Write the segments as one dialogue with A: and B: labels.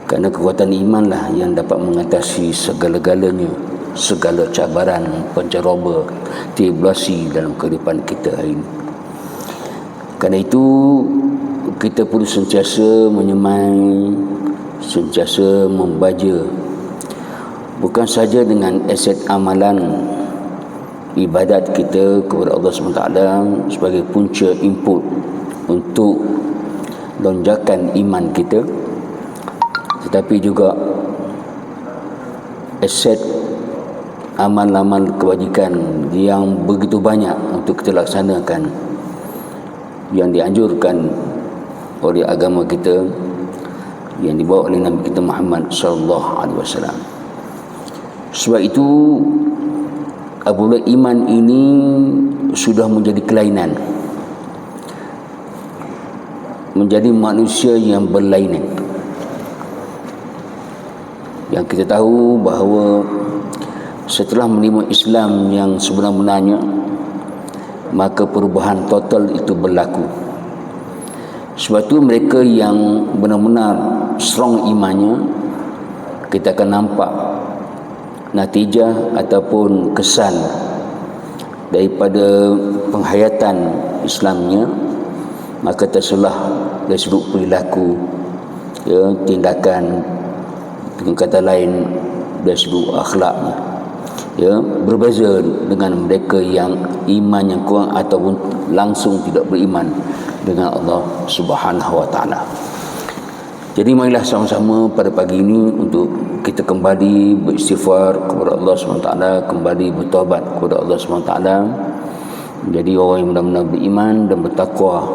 A: Kerana kekuatan imanlah yang dapat mengatasi segala-galanya, segala cabaran, penceroba, tribulasi dalam kehidupan kita hari ini. Kerana itu kita perlu sentiasa menyemai, sentiasa membaca, bukan saja dengan aset amalan ibadat kita kepada Allah SWT sebagai punca input untuk lonjakan iman kita, tetapi juga aset amal-amal kebajikan yang begitu banyak untuk kita laksanakan, yang dianjurkan oleh agama kita, yang dibawa oleh Nabi kita Muhammad SAW. Sebab itu apabila iman ini sudah menjadi kelainan, menjadi manusia yang berlainan, yang kita tahu bahawa setelah menerima Islam yang sebenar-benarnya, maka perubahan total itu berlaku. Sebab itu mereka yang benar-benar strong imannya, kita akan nampak natijah ataupun kesan daripada penghayatan Islamnya, maka terselah dari sudut perilaku, tindakan, dengan kata lain dari sudut akhlaknya, berbeza dengan mereka yang iman yang kurang ataupun langsung tidak beriman dengan Allah Subhanahu Wa Taala. Jadi marilah sama-sama pada pagi ini untuk kita kembali beristighfar kepada Allah SWT, kembali bertaubat kepada Allah SWT, menjadi orang yang benar-benar beriman dan bertakwa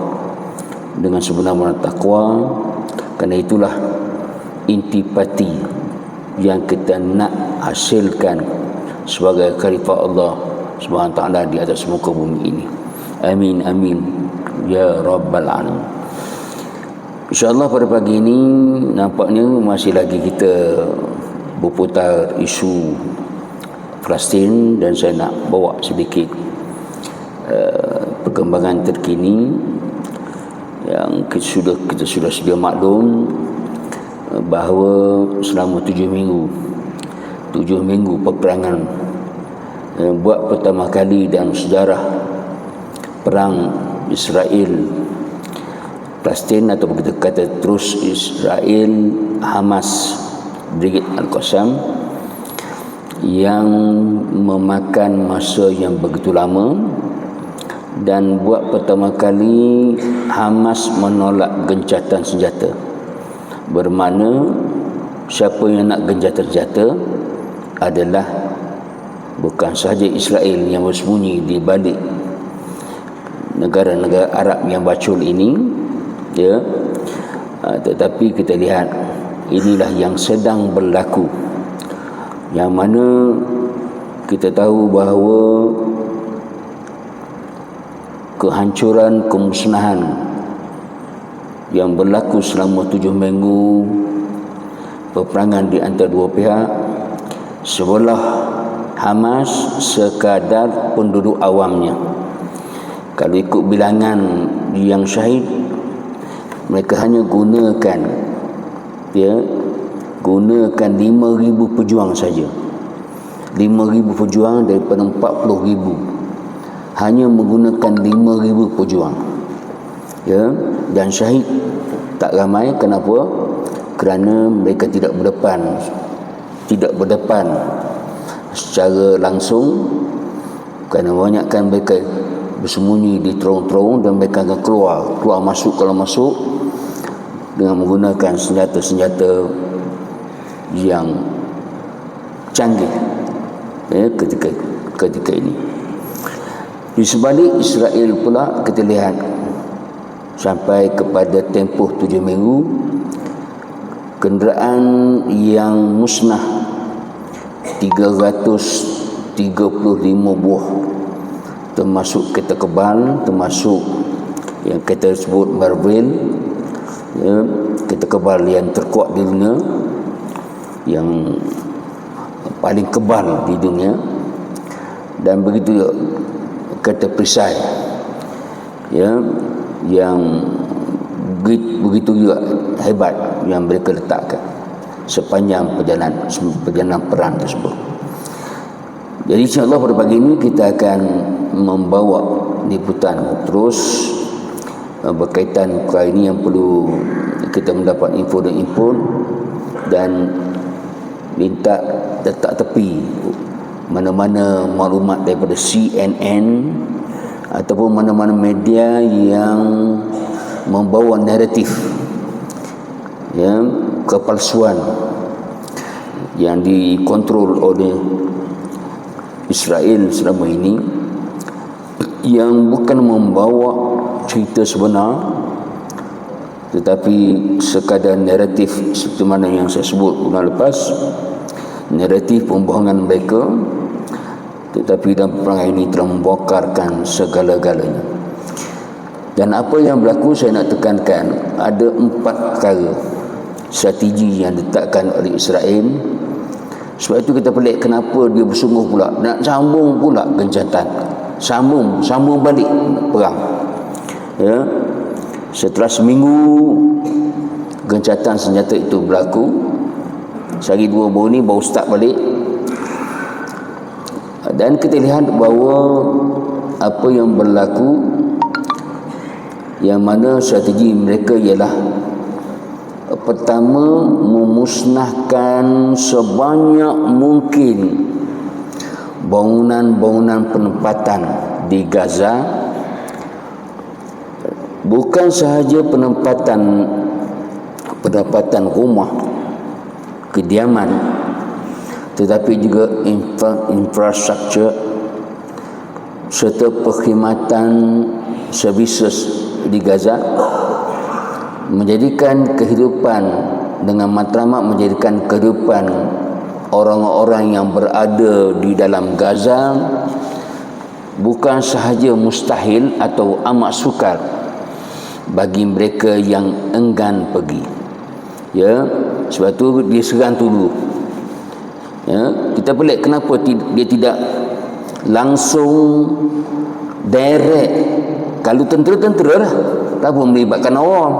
A: dengan sebenar-benar takwa. Kerana itulah intipati yang kita nak hasilkan sebagai khalifah Allah SWT di atas muka bumi ini. Amin, amin ya Rabbal Alamin. InsyaAllah pada pagi ini nampaknya masih lagi kita berputar isu Palestin, dan saya nak bawa sedikit perkembangan terkini yang kita sudah sedia maklum bahawa selama 7 minggu peperangan buat pertama kali dalam sejarah perang Israel Palestin, atau kita kata terus Israel Hamas Brigade Al-Qassam, yang memakan masa yang begitu lama, dan buat pertama kali Hamas menolak gencatan senjata. Bermakna siapa yang nak gencatan senjata adalah bukan sahaja Israel yang bersembunyi di balik negara-negara Arab yang bacul ini, tetapi kita lihat inilah yang sedang berlaku, yang mana kita tahu bahawa kehancuran, kemusnahan yang berlaku selama 7 minggu peperangan di antara dua pihak, sebelah Hamas sekadar penduduk awamnya. Kalau ikut bilangan yang syahid, mereka hanya gunakan 5,000 pejuang saja. 5,000 pejuang daripada 40,000, hanya menggunakan 5,000 pejuang, dan syahid tak ramai. Kenapa? Kerana mereka tidak berdepan secara langsung, kerana banyakkan mereka bersembunyi di terowong-terowong, dan mereka akan keluar masuk. Kalau masuk dengan menggunakan senjata-senjata yang canggih ketika ini. Di sebalik Israel pula kita lihat sampai kepada tempoh 7 minggu, kenderaan yang musnah 335 buah, termasuk kereta kebal, termasuk yang kita sebut Marvel, kereta kebal yang terkuat di dunia, yang paling kebal di dunia, dan begitu juga kereta perisai, yang begitu juga hebat yang mereka letakkan. sepanjang perjalanan perang tersebut. Jadi insya-Allah pada pagi ini kita akan membawa liputan terus berkaitan perkara ini yang perlu kita mendapat info dan input, dan minta letak tepi mana-mana maklumat daripada CNN ataupun mana-mana media yang membawa naratif kepalsuan yang dikontrol oleh Israel selama ini, yang bukan membawa cerita sebenar tetapi sekadar naratif seperti mana yang saya sebut bulan lepas, naratif pembohongan mereka, tetapi dalam perang ini telah membongkarkan segala-galanya. Dan apa yang berlaku, saya nak tekankan ada 4 perkara strategi yang diletakkan oleh Israel. Sebab itu kita pelik kenapa dia bersungguh pula nak sambung pula gencatan, sambung balik perang. Ya, setelah seminggu gencatan senjata itu berlaku, sehari 2 baru ni baru start balik. Dan kita lihat bahawa apa yang berlaku, yang mana strategi mereka ialah pertama, memusnahkan sebanyak mungkin bangunan-bangunan penempatan di Gaza. Bukan sahaja penempatan rumah, kediaman, tetapi juga infrastruktur serta perkhidmatan services di Gaza, menjadikan kehidupan dengan matlamat, menjadikan kehidupan orang-orang yang berada di dalam Gaza bukan sahaja mustahil atau amat sukar bagi mereka yang enggan pergi. Ya, sebab tu dia serang dulu. Ya, kita pelik kenapa dia tidak langsung direct. Kalau tentera lah, tak pun melibatkan awam.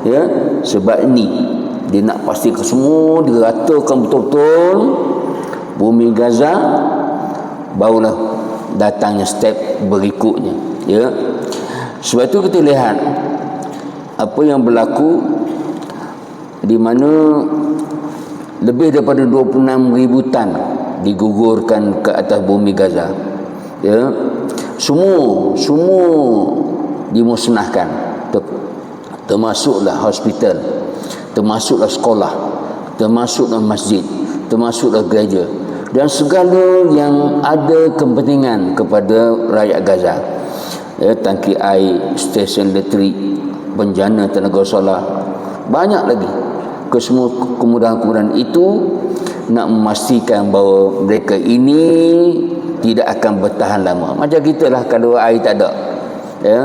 A: Ya, sebab ini dia nak pastikan semua diratakan betul-betul bumi Gaza, barulah datangnya step berikutnya. Ya, sebab itu kita lihat apa yang berlaku, di mana lebih daripada 26,000 tan digugurkan ke atas bumi Gaza. Ya, semua dimusnahkan, termasuklah hospital, termasuklah sekolah, termasuklah masjid, termasuklah gereja, dan segala yang ada kepentingan kepada rakyat Gaza. Ya, tangki air, stesen elektrik, penjana tenaga solar, banyak lagi. Kesemua kemudahan-kemudahan itu nak memastikan bahawa mereka ini tidak akan bertahan lama. Macam kita lah, kalau air tak ada, ya,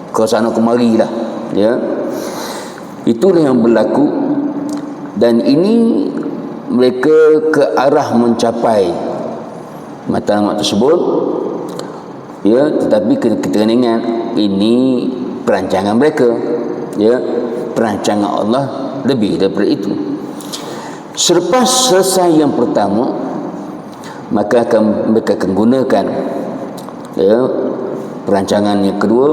A: ke sana kemari lah. Ya, itulah yang berlaku, dan ini mereka ke arah mencapai matlamat tersebut. Ya, tetapi kita kena ingat ini perancangan mereka. Ya, perancangan Allah lebih daripada itu. Selepas selesai yang pertama, maka mereka akan gunakan, ya, perancangan yang kedua,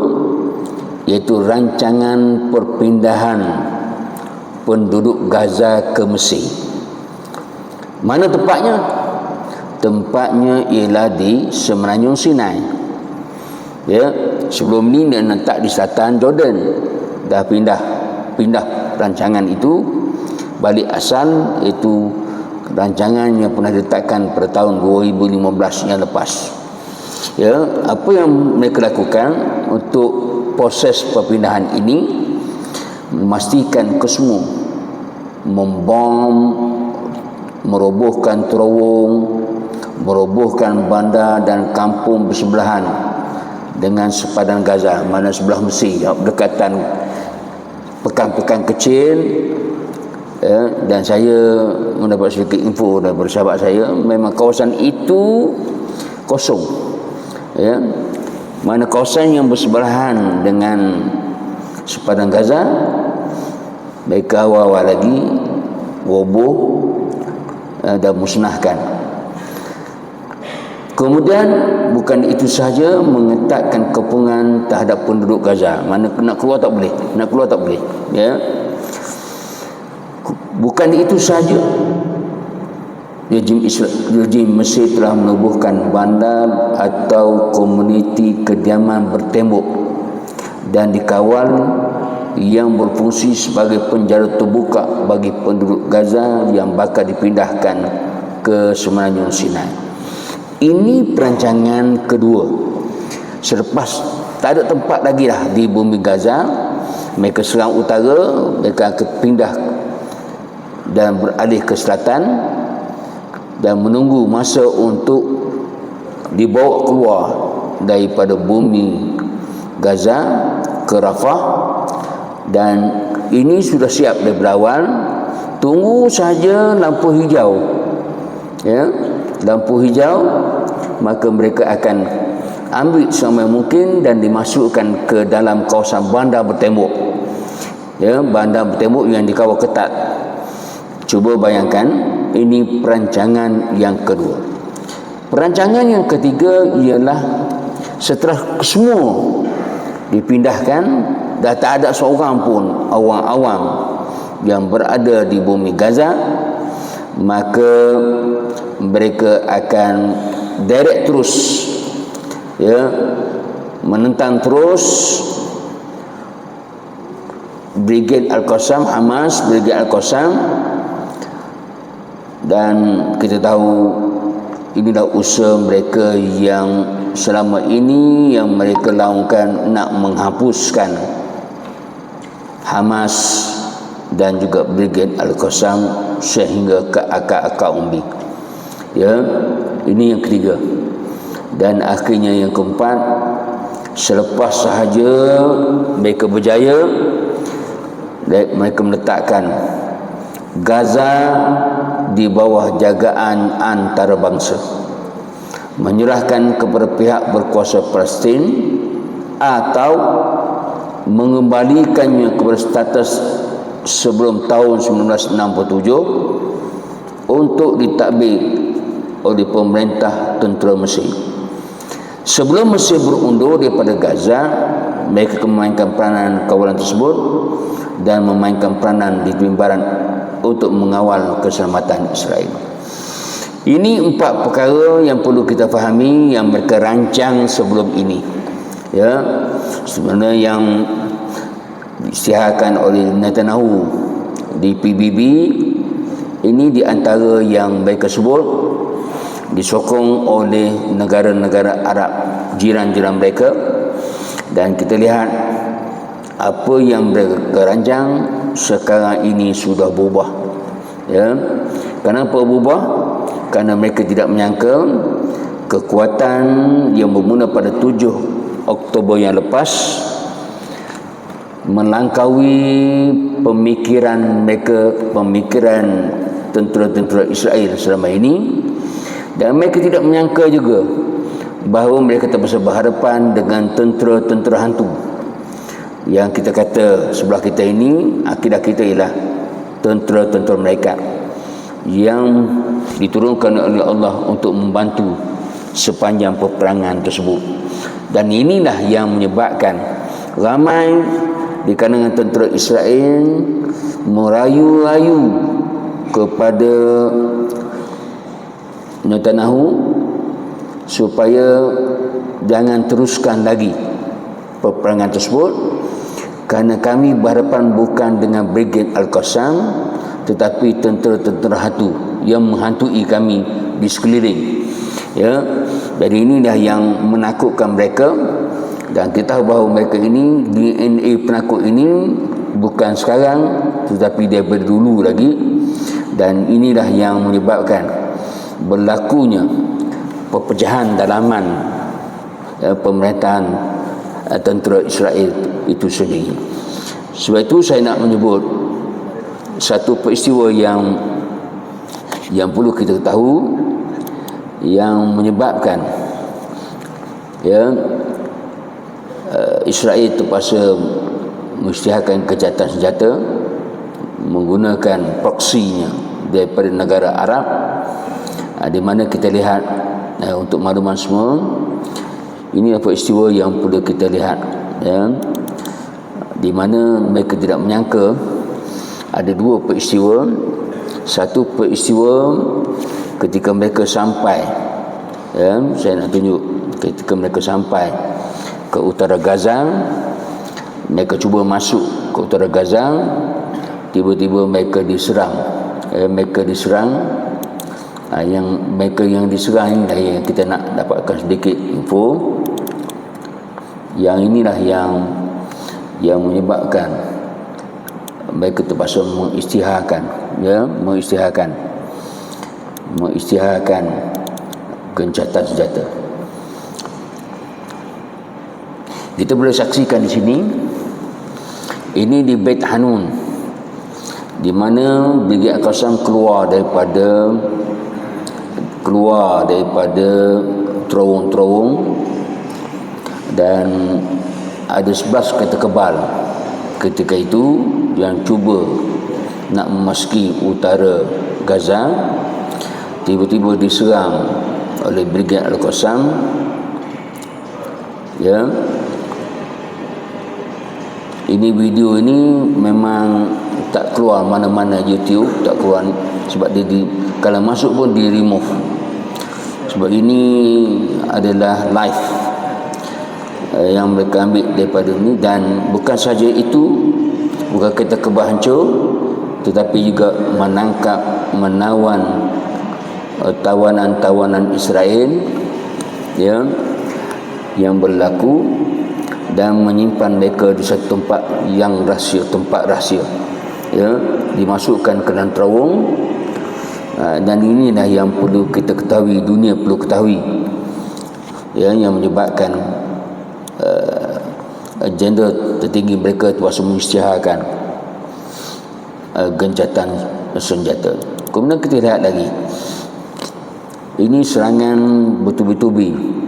A: iaitu rancangan perpindahan penduduk Gaza ke Mesir. Mana tempatnya? Tempatnya ialah di Semenanjung Sinai. Ya, sebelum ni dia letak di selatan Jordan. Dah pindah rancangan itu balik asal, iaitu rancangan yang pernah diletakkan pada tahun 2015 yang lepas. Ya, apa yang mereka lakukan untuk proses perpindahan ini, memastikan kesemua, membom, merobohkan terowong, merobohkan bandar dan kampung bersebelahan dengan sepadan Gaza, mana sebelah Mesir, berdekatan pekan-pekan kecil. Ya, dan saya mendapat sedikit info daripada sahabat saya, memang kawasan itu kosong. Ya, mana kawasan yang bersebelahan dengan sepadan Gaza, mereka awal-awal lagi roboh dan musnahkan. Kemudian bukan itu sahaja, mengetatkan kepungan terhadap penduduk Gaza. Mana nak keluar tak boleh, ya. Bukan itu sahaja, rejim Mesir telah menubuhkan bandar atau komuniti kediaman bertembok dan dikawal yang berfungsi sebagai penjara terbuka bagi penduduk Gaza yang bakal dipindahkan ke Semenanjung Sinai. Ini perancangan kedua. Selepas tak ada tempat lagi dah di bumi Gaza, mereka serang utara, mereka akan pindah dan beralih ke selatan dan menunggu masa untuk dibawa keluar daripada bumi Gaza ke Rafah. Dan ini sudah siap daripada awal, tunggu saja lampu hijau, ya, lampu hijau, maka mereka akan ambil semamai mungkin dan dimasukkan ke dalam kawasan bandar bertembok, ya, bandar bertembok yang dikawal ketat. Cuba bayangkan, ini perancangan yang kedua. Perancangan yang ketiga ialah setelah semua dipindahkan, dah tak ada seorang pun awam-awam yang berada di bumi Gaza, maka mereka akan direct terus, ya, menentang terus Brigade Al-Qassam, Hamas, Brigade Al-Qassam. Dan kita tahu inilah usaha mereka yang selama ini yang mereka lakukan, nak menghapuskan Hamas dan juga Brigade Al-Qassam sehingga ke akar-akar umbi. Ya, ini yang ketiga. Dan akhirnya yang keempat, selepas sahaja mereka berjaya, mereka meletakkan Gaza di bawah jagaan antarabangsa, menyerahkan kepada pihak berkuasa Palestin atau mengembalikannya kepada status sebelum tahun 1967 untuk ditadbir oleh pemerintah tentera Mesir. Sebelum Mesir berundur daripada Gaza, mereka memainkan peranan kawalan tersebut dan memainkan peranan di timbaran untuk mengawal keselamatan Israel. Ini 4 perkara yang perlu kita fahami yang mereka rancang sebelum ini. Ya, sebenarnya yang diisytiharkan oleh Netanyahu di PBB ini di antara yang mereka sebut disokong oleh negara-negara Arab jiran-jiran mereka. Dan kita lihat apa yang mereka rancang sekarang ini sudah berubah, ya. Kenapa berubah? Kerana mereka tidak menyangka kekuatan yang bermula pada 7 Oktober yang lepas melangkaui pemikiran mereka, pemikiran tentera-tentera Israel selama ini. Dan mereka tidak menyangka juga bahawa mereka terpaksa berhadapan dengan tentera-tentera hantu. Yang kita kata sebelah kita ini, akidah kita ialah tentera-tentera mereka yang diturunkan oleh Allah untuk membantu sepanjang peperangan tersebut. Dan inilah yang menyebabkan ramai di kalangan tentera Israel merayu-rayu kepada Netanyahu supaya jangan teruskan lagi peperangan tersebut, kerana kami berhadapan bukan dengan Brigade Al-Qassam tetapi tentera-tentera hantu yang menghantui kami di sekeliling. Ya, jadi inilah yang menakutkan mereka. Dan kita tahu bahawa mereka ini, DNA penakut ini bukan sekarang tetapi daripada dulu lagi. Dan inilah yang menyebabkan berlakunya perpecahan dalaman pemerintahan tentera Israel itu sendiri. Sebab itu saya nak menyebut satu peristiwa yang perlu kita tahu, yang menyebabkan Israel terpaksa mengisytiharkan kejahatan senjata menggunakan proksinya daripada negara Arab, di mana kita lihat untuk makluman semua, ini apa peristiwa yang perlu kita lihat, di mana mereka tidak menyangka. Ada dua peristiwa. Satu peristiwa ketika mereka sampai, saya nak tunjuk, ketika mereka sampai ke utara Gaza, mereka cuba masuk ke utara Gaza, tiba-tiba mereka diserang. Mereka yang diserang inilah yang kita nak dapatkan sedikit info. Yang inilah yang menyebabkan mereka terpaksa mengisytiharkan gencatan senjata. Kita boleh saksikan di sini, ini di Beit Hanun, di mana Brigade Al-Qassam keluar daripada terowong-terowong, dan ada 11 kereta kebal ketika itu yang cuba nak memasuki utara Gaza, tiba-tiba diserang oleh Brigade Al-Qassam. Ini video ini memang tak keluar mana-mana YouTube, tak keluar sebab dia kalau masuk pun di remove, sebab ini adalah live yang mereka ambil daripada ini. Dan bukan saja itu, bukan kereta kebal hancur, tetapi juga menawan tawanan-tawanan Israel yang berlaku, dan menyimpan mereka di satu tempat yang rahsia, dimasukkan ke dalam terowong. Dan inilah yang perlu kita ketahui, dunia perlu ketahui, yang menyebabkan jenderal tertinggi mereka terpaksa mengisytiharkan gencatan senjata. Kemudian kita lihat lagi, ini serangan bertubi-tubi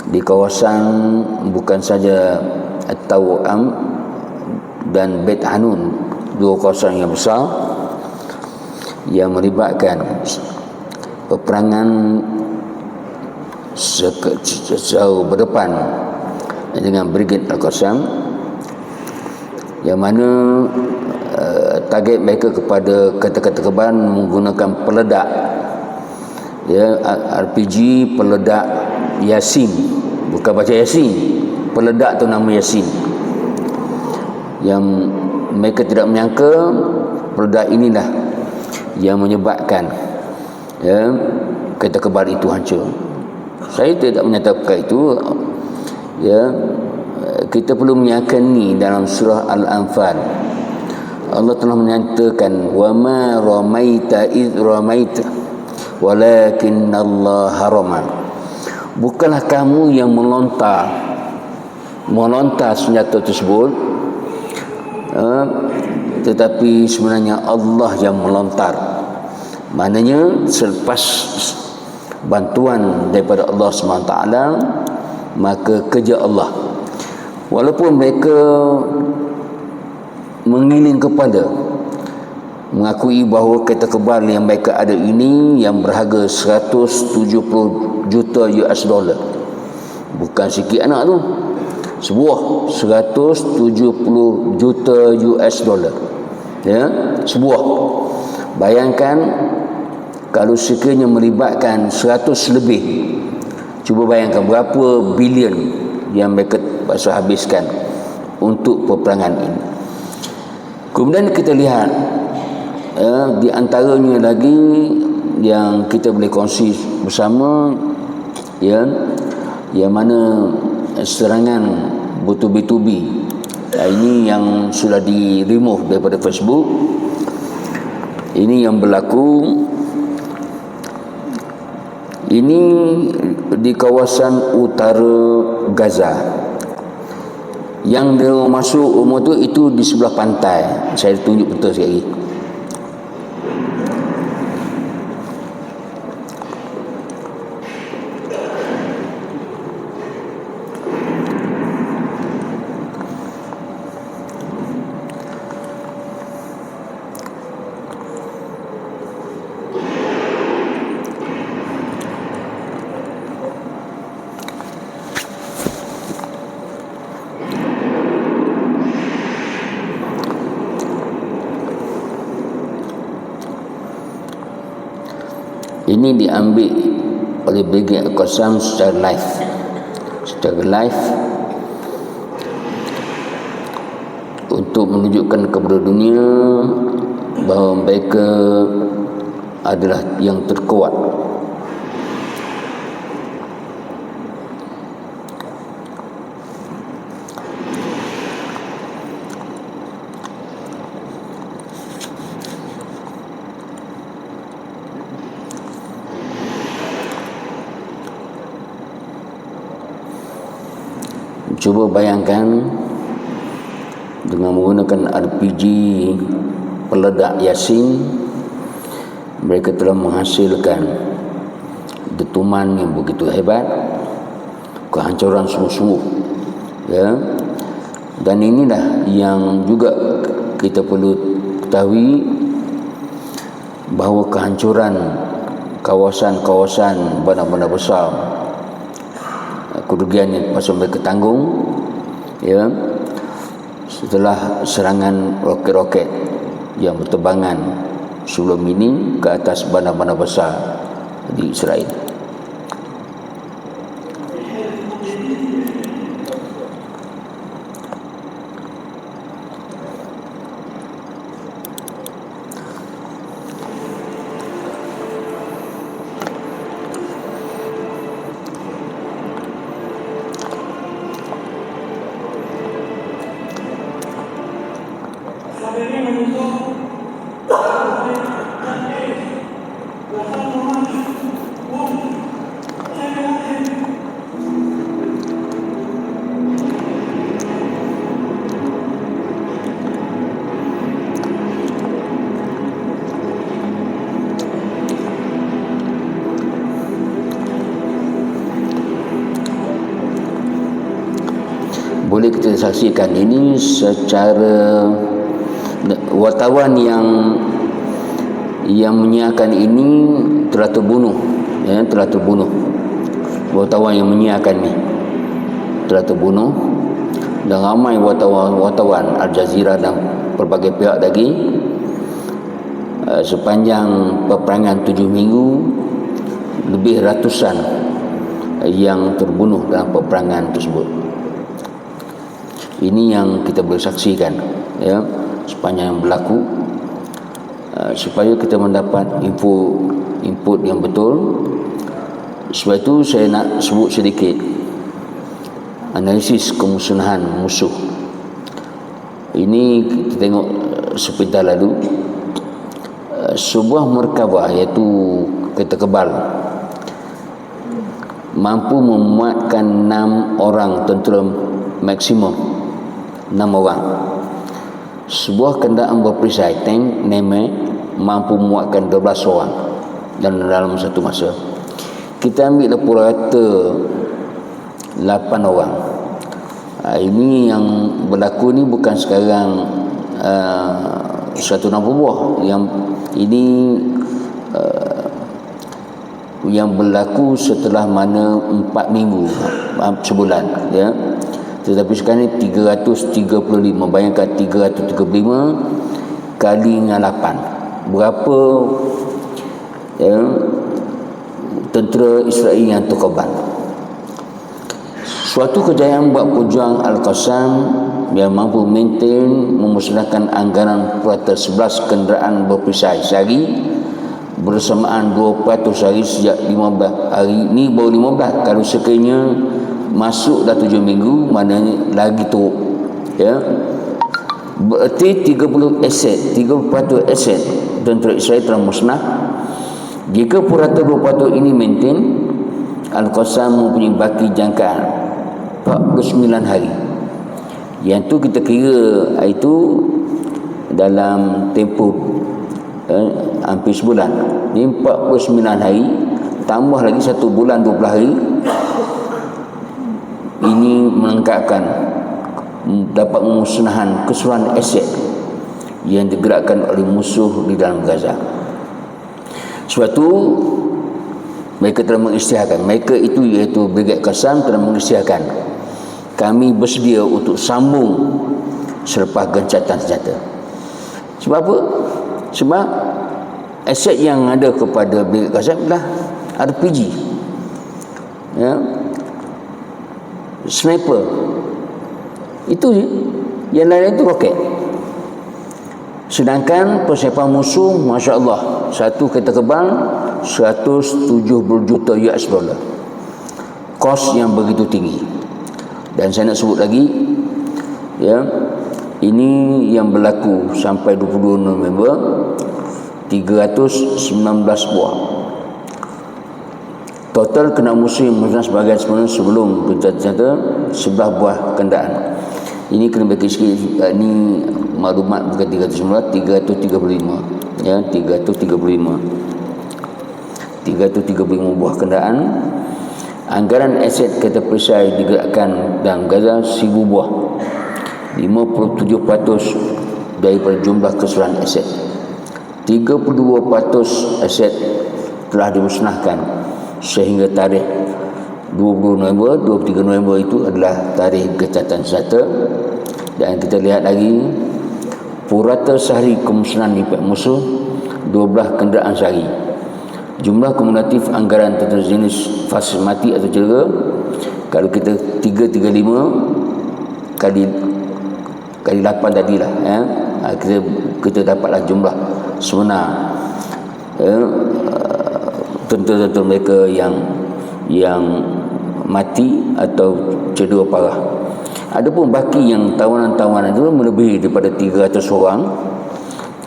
A: di kawasan bukan saja At-Tawam dan Beit Hanun, dua kawasan yang besar yang melibatkan peperangan secara berdepan dengan Brigade Al-Qassam, yang mana target mereka kepada kereta-kereta kebal menggunakan peledak, RPG, peledak Yasin, bukan baca Yasin, peledak tu nama Yasin. Yang mereka tidak menyangka peledak inilah yang menyebabkan kereta kebal itu hancur. Saya tidak menyatakan itu. Kita perlu menyakini dalam surah Al-Anfal, Allah telah menyatakan, wa ma ramaita id ramaita walakinna Allah harama. Bukanlah kamu yang melontar senjata tersebut, tetapi sebenarnya Allah yang melontar. Maknanya selepas bantuan daripada Allah SWT, maka kerja Allah. Walaupun mereka mengiling kepala, mengakui bahawa kereta kebal yang mereka ada ini yang berharga 170 juta US dollar, bukan sikit anak tu, sebuah 170 juta US dollar, sebuah. Bayangkan kalau sekiranya melibatkan 100 lebih, cuba bayangkan berapa bilion yang mereka pasal habiskan untuk peperangan ini. Kemudian kita lihat di antaranya lagi yang kita boleh kongsi bersama, yang mana serangan bertubi-tubi ini yang sudah di remove daripada Facebook. Ini yang berlaku, ini di kawasan utara Gaza. Yang dia masuk rumah tu itu di sebelah pantai. Saya tunjuk betul sekali. Ini diambil oleh Brigade Al-Qassam secara live untuk menunjukkan kepada dunia bahawa mereka adalah yang terkuat. Cuba bayangkan dengan menggunakan RPG peledak Yasin, mereka telah menghasilkan dentuman yang begitu hebat, kehancuran sungguh-sungguh, ya. Dan inilah yang juga kita perlu ketahui, bahawa kehancuran kawasan-kawasan bandar-bandar besar, kerugian yang pasal mereka tanggung, ya, setelah serangan roket-roket yang berterbangan sebelum ini ke atas bandar-bandar besar di Israel. Boleh kita saksikan ini secara wartawan yang menyiarkan ini telah terbunuh, ya, telah terbunuh. Wartawan yang menyiarkan ini telah terbunuh, dan ramai wartawan Al Jazeera dan pelbagai pihak lagi sepanjang peperangan 7 minggu lebih ratusan yang terbunuh dalam peperangan tersebut. Ini yang kita boleh saksikan, ya, sepanjang yang berlaku, supaya kita mendapat input yang betul. Sebab itu saya nak sebut sedikit analisis kemusnahan musuh. Ini kita tengok sepintas lalu, sebuah merkabah iaitu kereta kebal mampu memuatkan 6 orang tentera maksimum, 6 orang. Sebuah kenderaan berperisai tank Neme mampu memuatkan 12 orang dalam satu masa. Kita ambil rata 8 orang. Ini yang berlaku ni bukan sekarang 160 buah. Yang ini yang berlaku setelah mana 4 minggu, sebulan, ya. Tetapi sekarang ni 335. Bayangkan 335 kali dengan 8, berapa, ya, tentera Israel yang terkorban. Suatu kejayaan buat pejuang Al-Qassam yang mampu maintain memusnahkan anggaran Kuartal 11 kenderaan berperisai sehari bersamaan 20% sehari sejak 15 hari. Ni baru 15, kalau sekiranya masuk dah 7 minggu, maknanya lagi teruk, ya. Berarti 30% aset tentera Israel telah musnah. Jika purata 20% ini maintain, Al-Qassam mempunyai baki jangkaan 49 hari. Yang tu kita kira itu dalam tempoh hampir sebulan. Ini 49 hari tambah lagi 1 bulan 20 hari. Ini melengkapkan dapat memusnahkan keseluruhan aset yang digerakkan oleh musuh di dalam Gaza. Sebab itu mereka telah mengisytiharkan, mereka itu iaitu Brigade Qassam telah mengisytiharkan, kami bersedia untuk sambung selepas gencatan senjata. Sebab apa? Sebab aset yang ada kepada Brigade Qassam adalah RPG, ya, sniper, itu je. Yang lain itu roket. Sedangkan persiapan musuh, Masya Allah, satu kereta kebal 170 juta US dollar, kos yang begitu tinggi. Dan saya nak sebut lagi, ya, ini yang berlaku sampai 22 November, 319 buah. Total kena musuh yang musnah sebagai sebenarnya sebelum berjata-jata 11 buah kenderaan. Ini kena bagi sikit, ini maklumat bukan 319, 335, ya, 335 buah kenderaan. Anggaran aset kereta perisai digerakkan dalam Gaza 1000 buah, 57% daripada jumlah keseluruhan aset. 32% aset telah dimusnahkan sehingga tarikh 20 November, 23 November itu adalah tarikh gencatan senjata. Dan kita lihat lagi purata sehari kemusnahan di pihak musuh 12 kenderaan sehari. Jumlah kumulatif anggaran terhadap jenis fas mati atau cedera, kalau kita 335 kali 8 tadilah, ya, kita dapatlah jumlah sebenar, ya, tentera-tentera mereka yang mati atau cedera parah. Adapun baki yang tawanan-tawanan itu melebihi daripada 300 orang,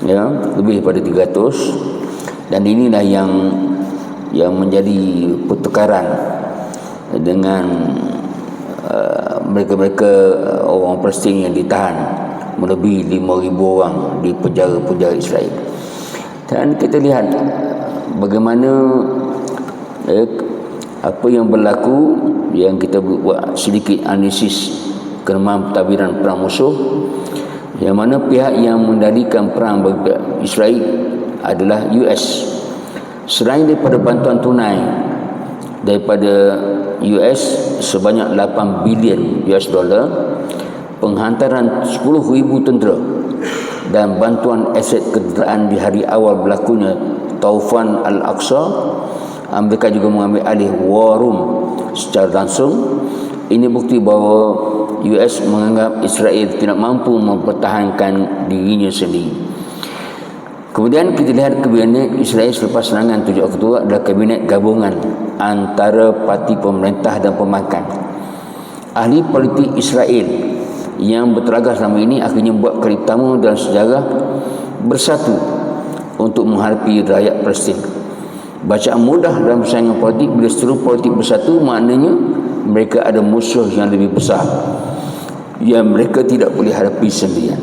A: ya, lebih daripada 300. Dan inilah yang menjadi pertukaran dengan mereka-mereka orang Palestin yang ditahan, melebihi 5,000 orang di penjara-penjara Israel. Dan kita lihat bagaimana apa yang berlaku, yang kita buat sedikit analisis kelemahan pentadbiran perang musuh, yang mana pihak yang mengendalikan perang bagi Israel adalah US. Selain daripada bantuan tunai daripada US sebanyak 8 bilion US dollar, penghantaran 10,000 tentera dan bantuan aset kenderaan di hari awal berlakunya Taufan Al-Aqsa, Amerika juga mengambil alih War Room secara langsung. Ini bukti bahawa US menganggap Israel tidak mampu mempertahankan dirinya sendiri. Kemudian kita lihat kabinet Israel selepas serangan 7 Oktober adalah kabinet gabungan antara parti pemerintah dan pemakan. Ahli politik Israel yang berteragas selama ini akhirnya buat kali pertama dalam sejarah bersatu untuk menghadapi rakyat Palestin. Bacaan mudah dalam persaingan politik, bila seluruh politik bersatu, maknanya mereka ada musuh yang lebih besar yang mereka tidak boleh hadapi sendirian.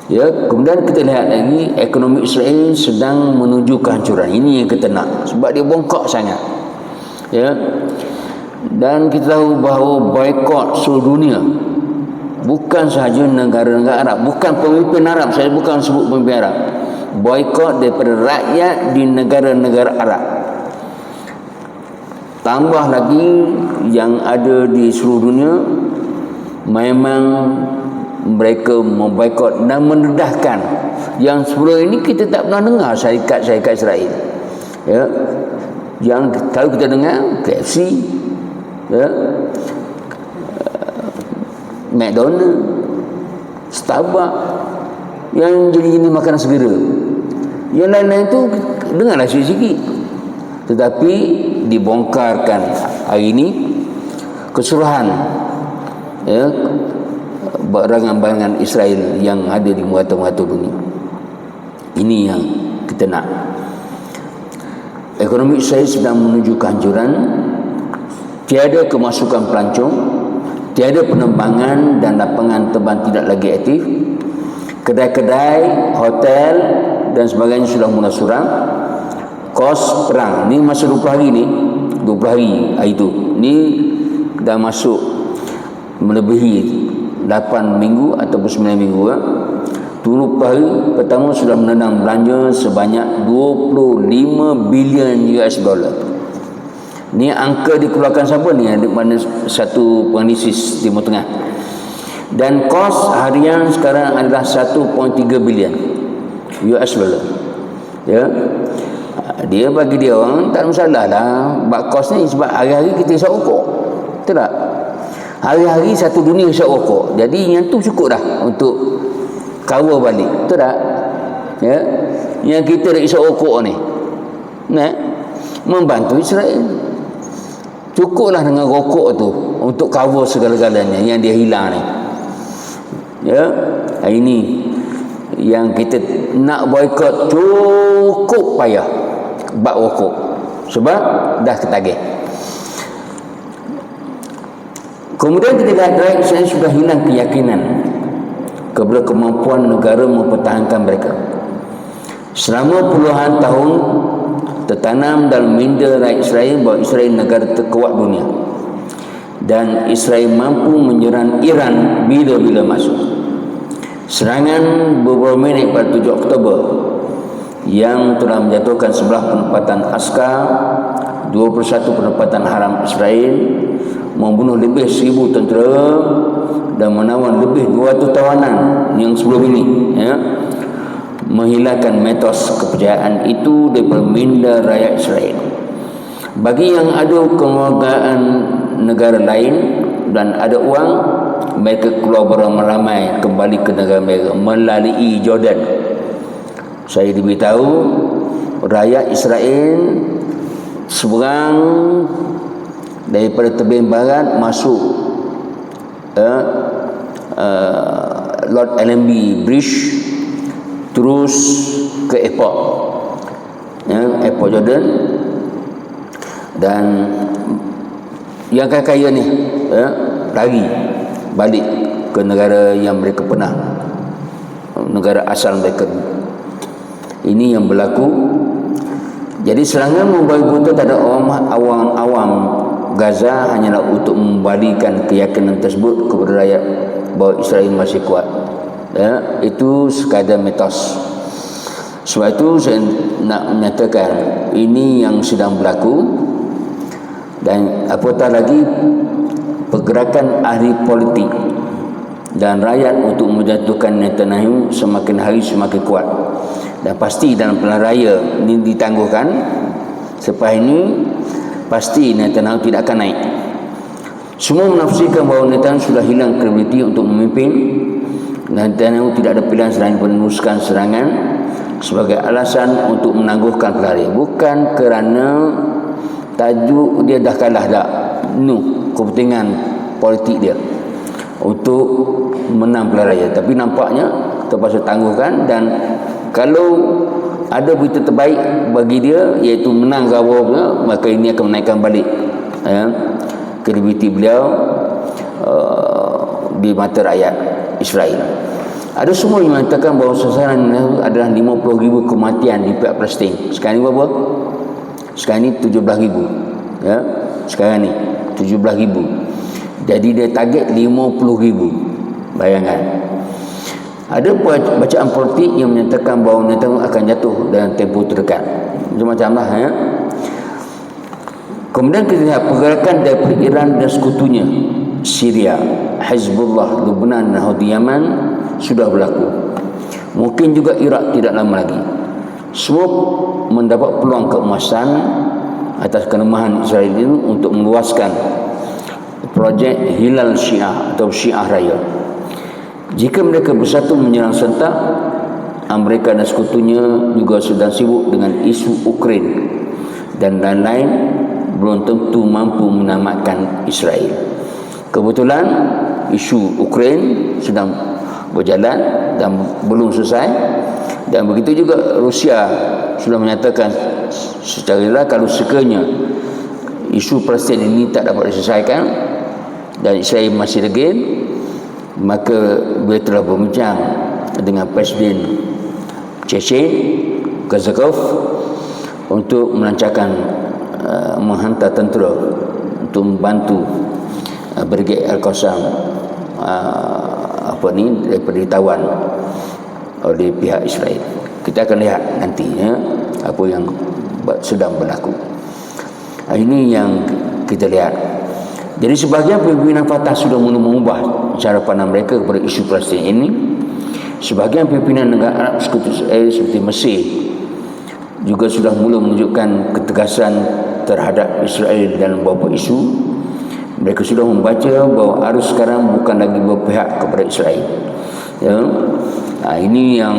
A: Ya, kemudian kita lihat lagi ekonomi Israel sedang menuju kehancuran. Ini yang kita nak, sebab dia bongkak sangat. Ya. Dan kita tahu bahawa boikot seluruh dunia, bukan sahaja negara-negara Arab, bukan pemimpin Arab, saya bukan sebut pemimpin Arab, boikot daripada rakyat di negara-negara Arab. Tambah lagi yang ada di seluruh dunia, memang mereka memboikot dan mendedahkan yang sebelum ini kita tak pernah dengar syarikat-syarikat Israel. Ya. Yang kalau kita dengar KFC, ya, McDonald, Starbucks, yang jenis-jenis makanan segera. Yang lain-lain tu dengarlah sikit-sikit. Tetapi dibongkarkan hari ini keseluruhan, ya, barangan-barangan Israel yang ada di merata-merata dunia. Ini yang kita nak. Ekonomi Israel sedang menuju kehancuran. Tiada kemasukan pelancong, tiada penerbangan dan lapangan terbang tidak lagi aktif. Kedai-kedai, hotel dan sebagainya sudah mula suram. Kos perang ni masa 20 hari ni, 20 hari itu ni dah masuk melebihi 8 minggu ataupun 9 minggu. 20 hari pertama sudah menanam belanja sebanyak 25 bilion US dollar. Ni angka dikeluarkan siapa ni? Ada mana satu penganalisis Timur Tengah. Dan kos harian sekarang adalah 1.3 bilion. US dollar. Ya. Dia bagi dia orang tak ada masalah lah bak kos ni, sebab hari-hari kita isap rokok. Betul tak? Hari-hari satu dunia isap rokok. Jadi yang tu cukup dah untuk cover balik. Betul tak? Ya. Yang kita dah isap rokok ni, membantu Israel. Cukuplah dengan rokok tu untuk cover segala-galanya yang dia hilang ni. Ya. Ini yang kita nak boikot cukup payah bak rokok, sebab dah ketagih. Kemudian kita lihat rakyat Israel sudah hilang keyakinan kepada kemampuan negara mempertahankan mereka. Selama puluhan tahun tertanam dalam minda rakyat Israel bahawa Israel negara terkuat dunia dan Israel mampu menyerang Iran bila-bila masuk. Serangan beberapa minit pada 7 Oktober yang telah menjatuhkan 11 penempatan askar, 21 penempatan haram Israel, membunuh lebih 1,000 tentera dan menawan lebih 200 tawanan yang sebelum ini, ya, menghilangkan mitos kepercayaan itu daripada minda rakyat Israel. Bagi yang ada kewargaan negara lain dan ada uang, mereka keluar beramai-ramai kembali ke negara mereka melalui Jordan. Saya diberitahu rakyat Israel seberang daripada tebing barat masuk Lord Allenby Bridge terus ke airport, airport Jordan, dan yang kaya ni lari balik ke negara yang mereka pernah, negara asal mereka. Ini yang berlaku. Jadi serangan membawa buta tak ada awam Gaza hanyalah untuk membalikan keyakinan tersebut kepada rakyat bahawa Israel masih kuat. Ya, itu sekadar mitos. Sebab itu saya nak menyatakan ini yang sedang berlaku, dan apatah lagi pergerakan ahli politik dan rakyat untuk menjatuhkan Netanyahu semakin hari semakin kuat. Dan pasti dalam pilihan raya ini ditangguhkan, selepas ini pasti Netanyahu tidak akan naik. Semua menafsirkan bahawa Netanyahu sudah hilang kredibiliti untuk memimpin. Netanyahu tidak ada pilihan selain meneruskan serangan sebagai alasan untuk menangguhkan pilihan raya, bukan kerana tajuk dia dah kalah dah. Kepentingan politik dia untuk menang pilihan raya, tapi nampaknya terpaksa tangguhkan. Dan kalau ada berita terbaik bagi dia iaitu menang ke apa, maka ini akan menaikkan balik kredibiliti beliau di mata rakyat Israel. Ada semua yang mengatakan bahawa sasaran adalah 50,000 kematian di pihak Palestin. Sekarang ni berapa? Sekarang ni 17,000. Ya, sekarang ni 17,000. Jadi dia target 50,000. Bayangkan. Ada bacaan politik yang menyatakan bahawa Netanyahu akan jatuh dalam tempoh terdekat. Macam-macam lah, ya. Kemudian kita lihat pergerakan daripada Iran dan sekutunya, Syria, Hezbollah, Lebanon dan Houthi Yaman sudah berlaku. Mungkin juga Iraq tidak lama lagi. Semua mendapat peluang keemasan atas kelemahan Israel ini untuk meluaskan projek Hilal Syiah atau Syiah Raya. Jika mereka bersatu menyerang serentak, Amerika dan sekutunya juga sedang sibuk dengan isu Ukraine dan lain-lain, belum tentu mampu menamatkan Israel. Kebetulan isu Ukraine sedang berjalan dan belum selesai, dan begitu juga Rusia sudah menyatakan secara jelas kalau sekiranya isu Palestin ini tak dapat diselesaikan dan Israel masih degil, maka beliau telah berbincang dengan Presiden Chechen Kazakov untuk melancarkan menghantar tentera untuk membantu Brigade Al-Qassam daripada ditawan oleh pihak Israel. Kita akan lihat nantinya apa yang sedang berlaku. Ini yang kita lihat. Jadi sebahagian pimpinan Fatah sudah mula mengubah cara pandang mereka kepada isu Palestin ini, Sebahagian pimpinan negara Arab Sekutu Israel seperti Mesir juga sudah mula menunjukkan ketegasan terhadap Israel dalam beberapa isu. Mereka sudah membaca bahawa arus sekarang bukan lagi berpihak kepada Israel. Ya. Ini yang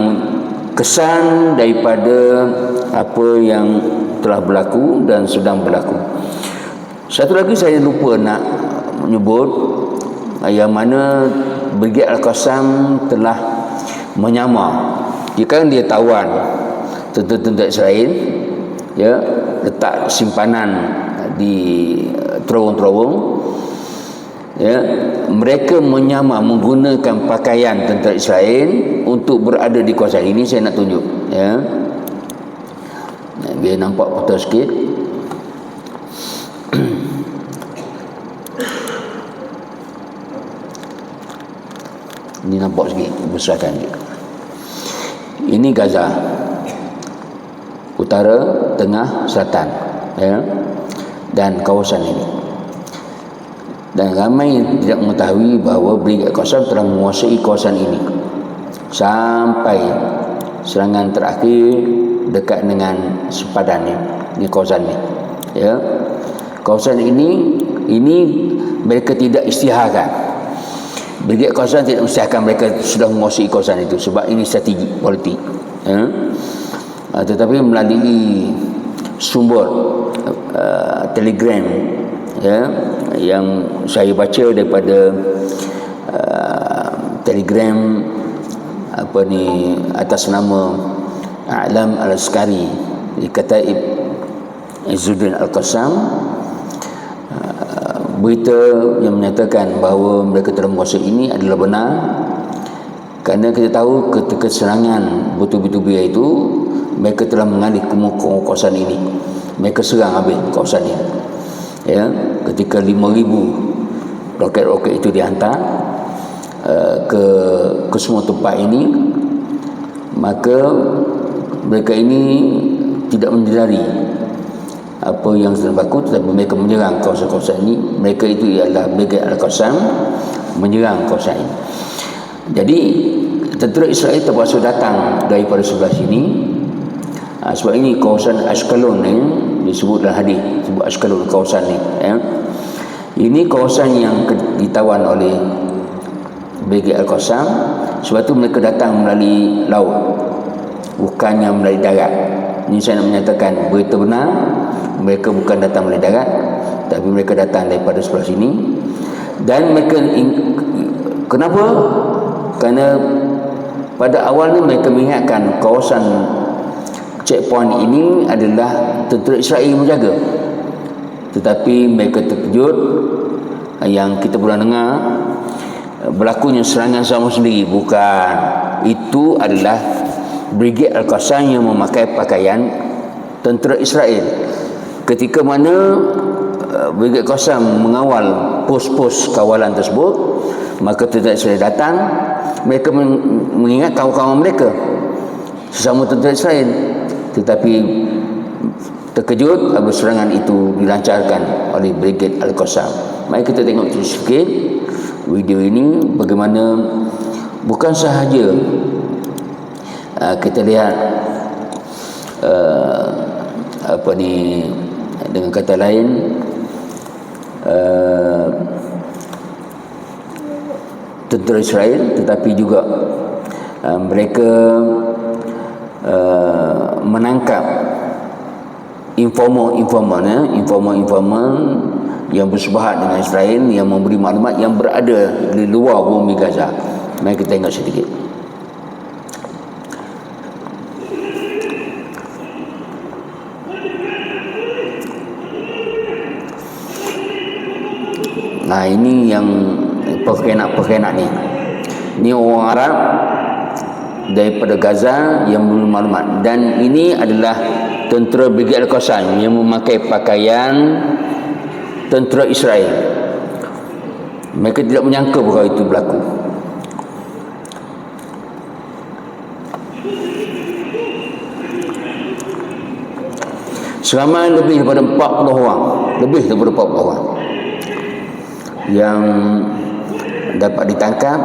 A: kesan daripada apa yang telah berlaku dan sedang berlaku. Satu lagi saya lupa nak menyebut, yang mana Brigade Al-Qassam telah menyamar. Jika dia tawan tentera-tentera Israel, ya, letak simpanan di terowong-terowong, ya, mereka menyamar menggunakan pakaian tentera Israel untuk berada di kawasan ini. Saya nak tunjuk, ya, biar nampak betul sikit. Ini nampak sikit besarkan dia. Ini Gaza, utara, tengah, selatan, ya, dan kawasan ini. Dan ramai yang tidak mengetahui bahawa Brigade Al-Qassam telah menguasai kawasan ini sampai serangan terakhir dekat dengan sepadan ni kawasan ni, ya. Kawasan ini mereka tidak isytiharkan. Brigade Al-Qassam tidak isytiharkan mereka sudah menguasai kawasan itu, sebab ini strategi politik, ya. Tetapi melalui sumber Telegram, ya, yang saya baca daripada Telegram atas nama A'lam Al-Askari di Kataib Izzuddin Al-Qassam, berita yang menyatakan bahawa mereka telah menguasai ini adalah benar, kerana kita tahu ketika serangan bertubi-tubi itu mereka telah mengalih ke kawasan ini. Mereka serang habis kawasan ini, ya. Ketika 5,000 roket-roket itu dihantar ke semua tempat ini, maka mereka ini tidak menyedari apa yang sedang berlaku, tetapi mereka menyerang kawasan-kawasan ini. Mereka itu ialah Brigade Al-Qassam menyerang kawasan ini. Jadi tentera Israel terpaksa datang daripada sebelah sini. Sebab ini kawasan Ashkelon ni disebut dalam hadis, sebut Ashkelon kawasan ni, ya. Ini kawasan yang ditawan oleh Brigade Al-Qassam. Sebab tu mereka datang melalui laut, bukannya melalui darat. Ini saya nak menyatakan berita benar, mereka bukan datang melalui darat, tapi mereka datang daripada sebelah sini. Dan mereka kenapa? Kerana pada awalnya mereka mengingatkan kawasan checkpoint ini adalah tentera Israel menjaga, tetapi mereka terkejut yang kita pernah dengar berlakunya serangan sama sendiri. Bukan, itu adalah Brigade Al-Qassam yang memakai pakaian tentera Israel. Ketika mana Brigade Al-Qassam mengawal pos-pos kawalan tersebut, maka tentera Israel datang. Mereka mengingat kawan-kawan mereka, sesama tentera Israel, tetapi terkejut apabila serangan itu dilancarkan oleh Brigade Al-Qassam. Mari kita tengok sikit video ini, bagaimana bukan sahaja kita lihat dengan kata lain tentera Israel, tetapi juga mereka menangkap informan yang bersebehat dengan Israel, yang memberi maklumat yang berada di luar bumi Gaza. Mari kita tengok sedikit. Nah, ini yang pengkhianat ni. Ini orang Arab daripada Gaza yang memberi maklumat, dan ini adalah tentera Brigade Al-Qassam yang memakai pakaian tentera Israel. Mereka tidak menyangka bahawa itu berlaku. Seramai lebih daripada 40 orang, yang dapat ditangkap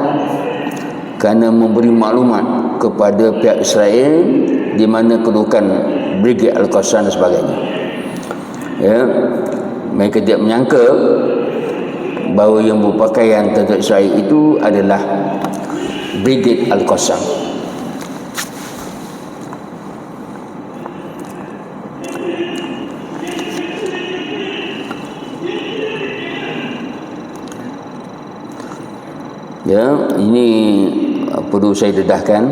A: kerana memberi maklumat kepada pihak Israel di mana kedudukan Brigade Al-Qassam dan sebagainya. Ya, mereka tidak menyangka bahawa yang berpakaian tentera Israel itu adalah Brigade Al-Qassam. Ya, ini perlu saya dedahkan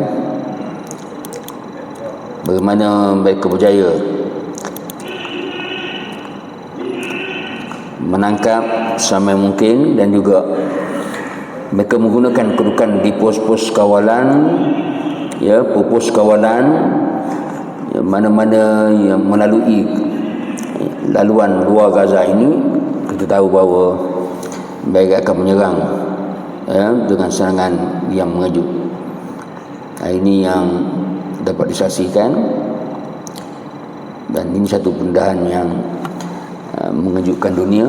A: bagaimana mereka berjaya menangkap samai mungkin, dan juga mereka menggunakan kedudukan di pos-pos kawalan, ya, pos kawalan, ya, mana-mana yang melalui laluan luar Gaza ini, kita tahu bahawa mereka akan menyerang, ya, dengan serangan yang mengejut. Ini yang dapat disaksikan, dan ini satu pendedahan yang mengejutkan dunia,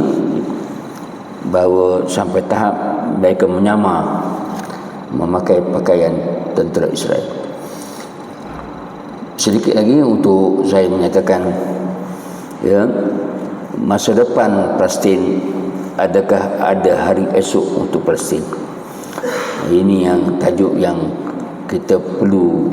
A: bahawa sampai tahap mereka menyamar memakai pakaian tentera Israel. Sedikit lagi untuk saya menyatakan, ya, masa depan Palestin, adakah ada hari esok untuk Palestin? Ini yang tajuk yang kita perlu